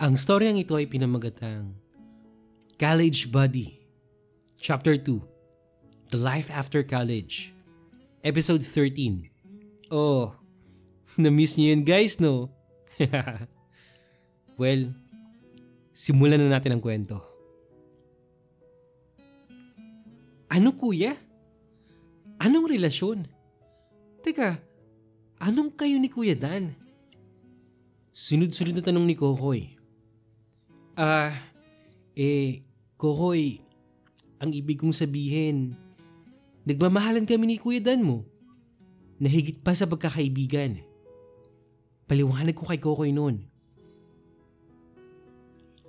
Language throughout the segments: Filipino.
Ang storyang ito ay pinamagatang College Buddy, Chapter 2, The Life After College, Episode 13. Oh, na-miss niyo yun guys, no? Well, simulan na natin ang kwento. Ano kuya? Anong relasyon? Teka, anong kayo ni Kuya Dan? Sunod-sunod na tanong ni Kokoy. Kokoy, ang ibig kong sabihin, nagmamahalan kami ni Kuya Dan mo. Nahigit pa sa pagkakaibigan. Paliwanag ko kay Kokoy noon.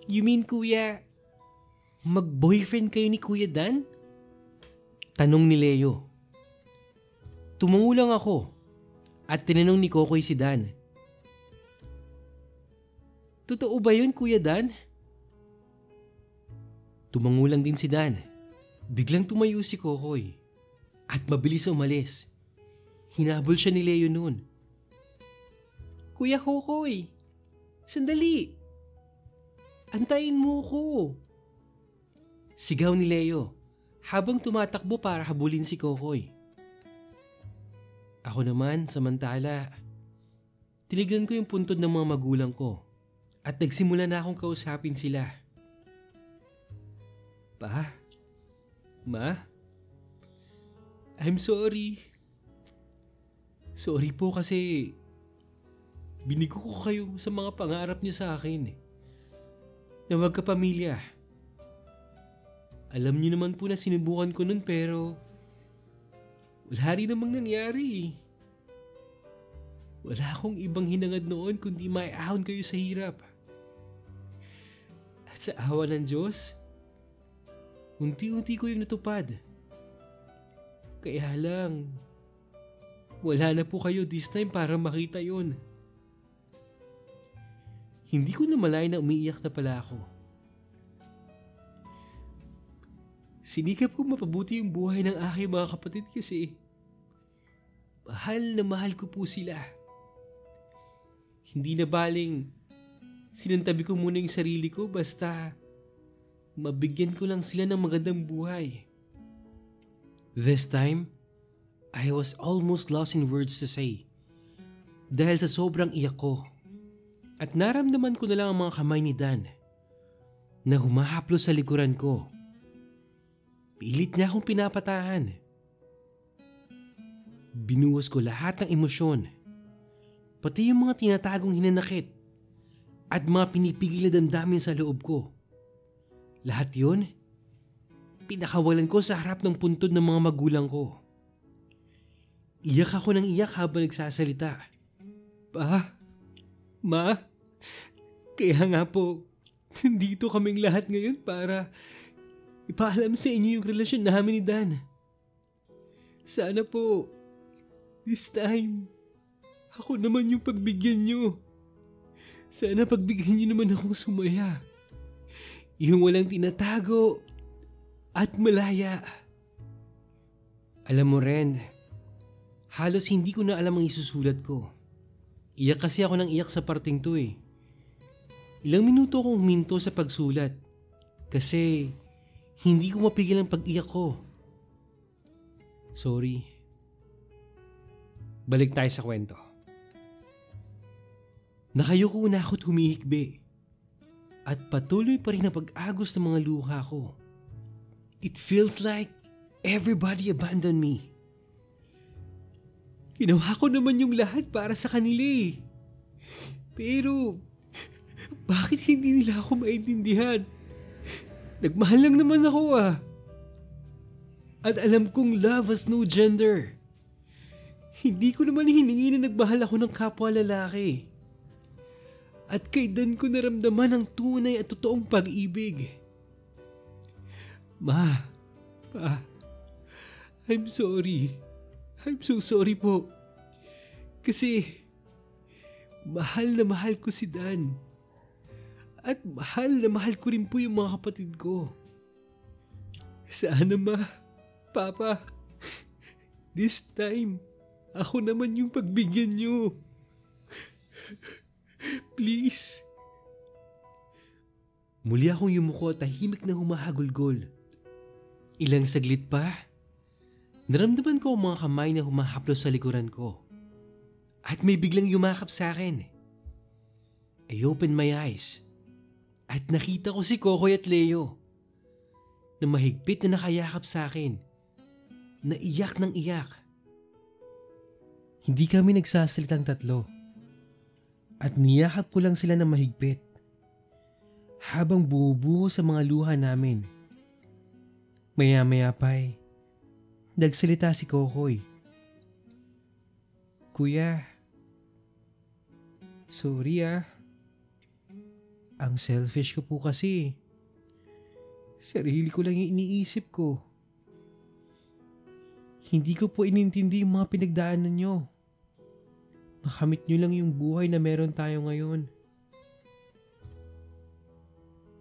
You mean kuya, mag-boyfriend kayo ni Kuya Dan? Tanong ni Leo. Tumango lang ako at tinanong ni Kokoy si Dan. Totoo ba yun Kuya Dan? Tumango lang din si Dan. Biglang tumayo si Kokoy at mabilis umalis. Hinabol siya ni Leo noon. Kuya Kokoy, sandali. Antayin mo ko. Sigaw ni Leo habang tumatakbo para habulin si Kokoy. Ako naman, samantala, tinignan ko yung puntod ng mga magulang ko at nagsimula na akong kausapin sila. Pa? Ma? I'm sorry. Sorry po kasi binigo ko kayo sa mga pangarap niyo sa akin na magkapamilya. Alam niyo naman po na sinubukan ko nun pero wala rin namang nangyari. Wala akong ibang hinangad noon kundi maiahon kayo sa hirap. At sa awa ng Diyos, unti-unti ko yung natupad. Kaya lang, wala na po kayo this time para makita yon. Hindi ko namalayan na umiiyak na pala ako. Sinikap ko mapabuti yung buhay ng aking mga kapatid kasi mahal na mahal ko po sila. Hindi na baling sinantabi ko muna yung sarili ko basta mabigyan ko lang sila ng magandang buhay. This time, I was almost lost in words to say dahil sa sobrang iyak ko. At naramdaman ko na lang ang mga kamay ni Dan na humahaplos sa likuran ko. Pilit niya akong pinapatahan. Binuhos ko lahat ng emosyon, pati yung mga tinatagong hinanakit at mga pinipigil na damdamin sa loob ko. Lahat yun, pinakawalan ko sa harap ng puntod ng mga magulang ko. Iyak ako ng iyak habang nagsasalita. Pa, Ma, kaya nga po, nandito kaming lahat ngayon para ipaalam sa inyo yung relasyon namin ni Dan. Sana po, this time, ako naman yung pagbigyan nyo. Sana pagbigyan nyo naman akong sumaya. Yung walang tinatago at malaya. Alam mo Ren, halos hindi ko na alam ang isusulat ko. Iyak kasi ako ng iyak sa parting to eh. Ilang minuto akong huminto sa pagsulat kasi hindi ko mapigil ang pag-iyak ko. Sorry. Balik tayo sa kwento. Nakayuko na ako't humihikbi at patuloy pa rin ang pag-agos ng mga luha ko. It feels like everybody abandoned me. Ginawa ko naman yung lahat para sa kanila eh. Pero, bakit hindi nila ako maintindihan? Nagmahal lang naman ako ah. At alam kong love has no gender. Hindi ko naman hiningi na nagmahal ako ng kapwa lalaki. At kay Dan ko naramdaman ang tunay at totoong pag-ibig. Ma, Pa, I'm sorry. I'm so sorry po. Kasi mahal na mahal ko si Dan. At mahal na mahal ko rin po yung mga kapatid ko. Sana Ma, Papa, this time, ako naman yung pagbigyan nyo. Please. Muli akong yumuko at tahimik na humahagulgol. Ilang saglit pa, naramdaman ko ang mga kamay na humahaplos sa likuran ko. At may biglang yumakap sa akin. I opened my eyes at nakita ko si Kokoy at Leo na mahigpit na nakayakap sa akin. Naiyak ng iyak. Hindi kami nagsasalitang tatlo at niyakap ko lang sila ng mahigpit habang bumubuho sa mga luha namin. Maya-maya pa nagsalita si Kokoy. Kuya, sorry Ang selfish ko po kasi. Sarili ko lang yung iniisip ko. Hindi ko po inintindi yung mga pinagdaanan nyo. Makamit nyo lang yung buhay na meron tayo ngayon.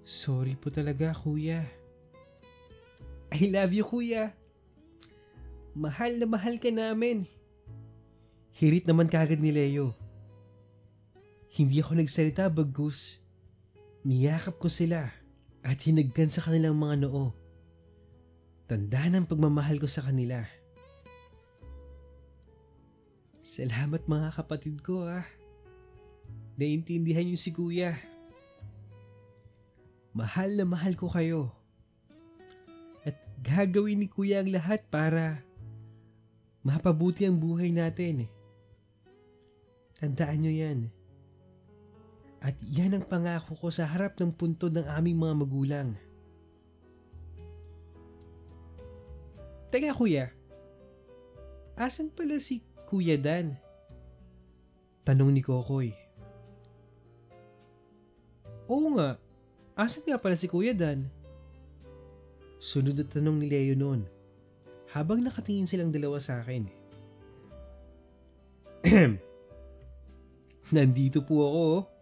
Sorry po talaga, kuya. I love you, kuya. Mahal na mahal ka namin. Hirit naman kagad ni Leo. Hindi ako nagsalita bagkus. Niyakap ko sila at hinagkan sa kanilang mga noo. Tanda ng pagmamahal ko sa kanila. Salamat mga kapatid ko Naintindihan niyo si kuya. Mahal na mahal ko kayo. At gagawin ni kuya ang lahat para mapabuti ang buhay natin. Tandaan niyo yan. At yan ang pangako ko sa harap ng puntod ng aming mga magulang. Teka kuya, asan pala si Kuya Dan? Tanong ni Kokoy. Oo nga, asan nga pala si Kuya Dan? Sunod na tanong ni Leo noon, habang nakatingin silang dalawa sa akin. Nandito po ako.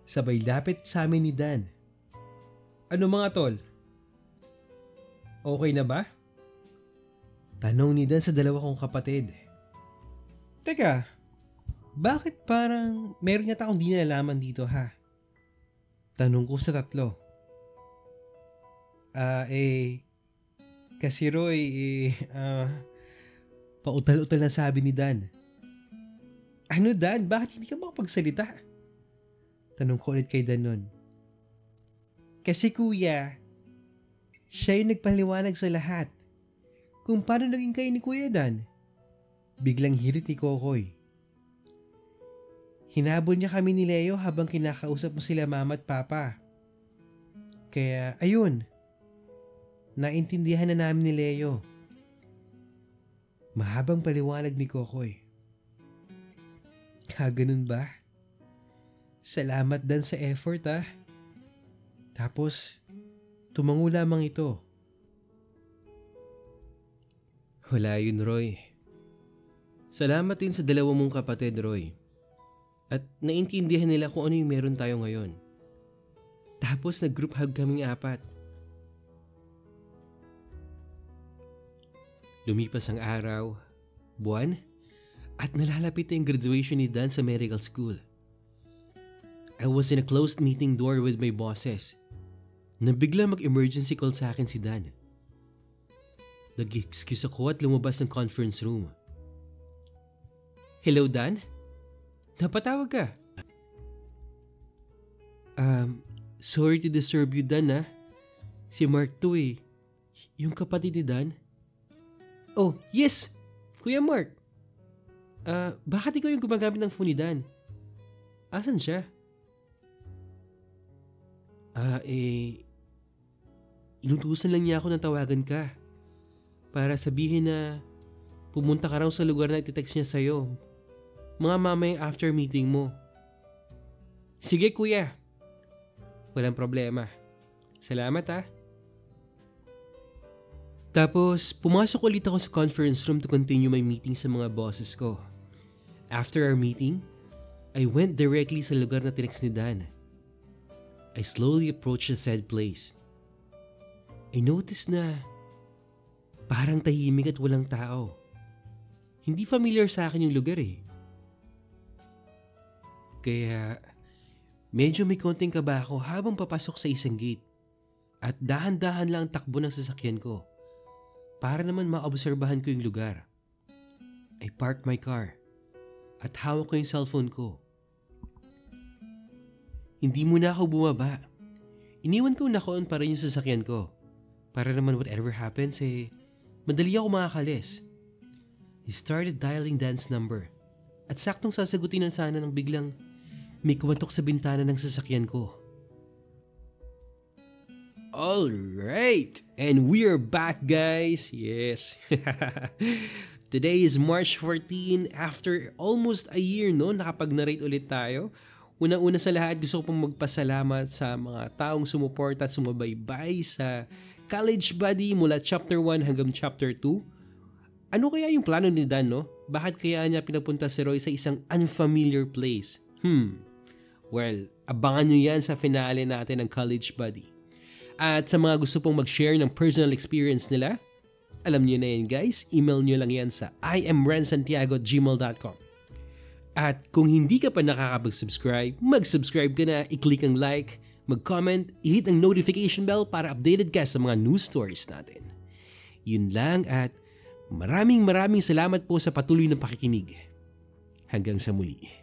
Sabay lapit sa amin ni Dan. Ano mga tol? Okay na ba? Tanong ni Dan sa dalawa kong kapatid. Teka, bakit parang meron yata akong di nalalaman dito Tanong ko sa tatlo. Kasi Roy, pautal-utal na sabi ni Dan. Ano Dan, bakit hindi ka makapagsalita? Tanong ko ulit kay Dan nun. Kasi kuya, siya yung nagpaliwanag sa lahat kung paano naging kayo ni Kuya Dan. Biglang hirit ni Kokoy. Hinabol niya kami ni Leo habang kinakausap mo sila mama at papa. Kaya ayun, naintindihan na namin ni Leo. Mahabang paliwanag ni Kokoy. Ganun ba? Salamat Dan sa effort Tapos, tumango lamang ito. Wala yun, Roy. Salamat din sa dalawa mong kapatid, Roy. At naintindihan nila kung ano yung meron tayo ngayon. Tapos nag-group hug kaming 4. Lumipas ang araw, buwan, at nalalapit na yung graduation ni Dan sa medical school. I was in a closed meeting door with my bosses na bigla mag-emergency call sa akin si Dan. Nag-excuse ako at lumabas ng conference room. Hello Dan? Napatawag ka? Sorry to disturb you Dan Si Mark to Yung kapatid ni Dan. Oh, yes! Kuya Mark. Bakit ikaw yung gumagamit ng phone ni Dan? Asan siya? Inutusan lang niya ako na tawagan ka para sabihin na pumunta ka raw sa lugar na iti-text niya sa'yo. Mga mamayang after meeting mo. Sige kuya. Walang problema. Salamat Tapos, pumasok ulit ako sa conference room to continue my meeting sa mga bosses ko. After our meeting, I went directly sa lugar na tinext ni Dan. I slowly approached the said place. I noticed na parang tahimik at walang tao. Hindi familiar sa akin yung lugar Kaya Medyo may konting kaba ako habang papasok sa isang gate at dahan-dahan lang ang takbo ng sasakyan ko para naman maobserbahan ko yung lugar. I parked my car at hawak ko yung cellphone ko. Hindi muna ako bumaba. Iniwan ko naka-on pa rin yung sasakyan ko para naman whatever happens madali ako makakalis. He started dialing Dan's number at saktong sasagutin na sana nang biglang may kumatok sa bintana ng sasakyan ko. Alright! And we are back, guys! Yes! Today is March 14. After almost a year, nakapag-narrate ulit tayo. Una-una sa lahat, gusto ko pong magpasalamat sa mga taong sumuporta at sumabaybay sa College Buddy mula Chapter 1 hanggang Chapter 2. Ano kaya yung plano ni Dan, Bakit kaya niya pinapunta si Roy sa isang unfamiliar place? Well, abangan nyo yan sa finale natin ng College Buddy. At sa mga gusto pong mag-share ng personal experience nila, alam nyo na yan guys, email nyo lang yan sa imrensantiago@gmail.com. At kung hindi ka pa nakakapag-subscribe, mag-subscribe ka na, i-click ang like, mag-comment, i-hit ang notification bell para updated ka sa mga news stories natin. Yun lang at maraming salamat po sa patuloy na pakikinig. Hanggang sa muli.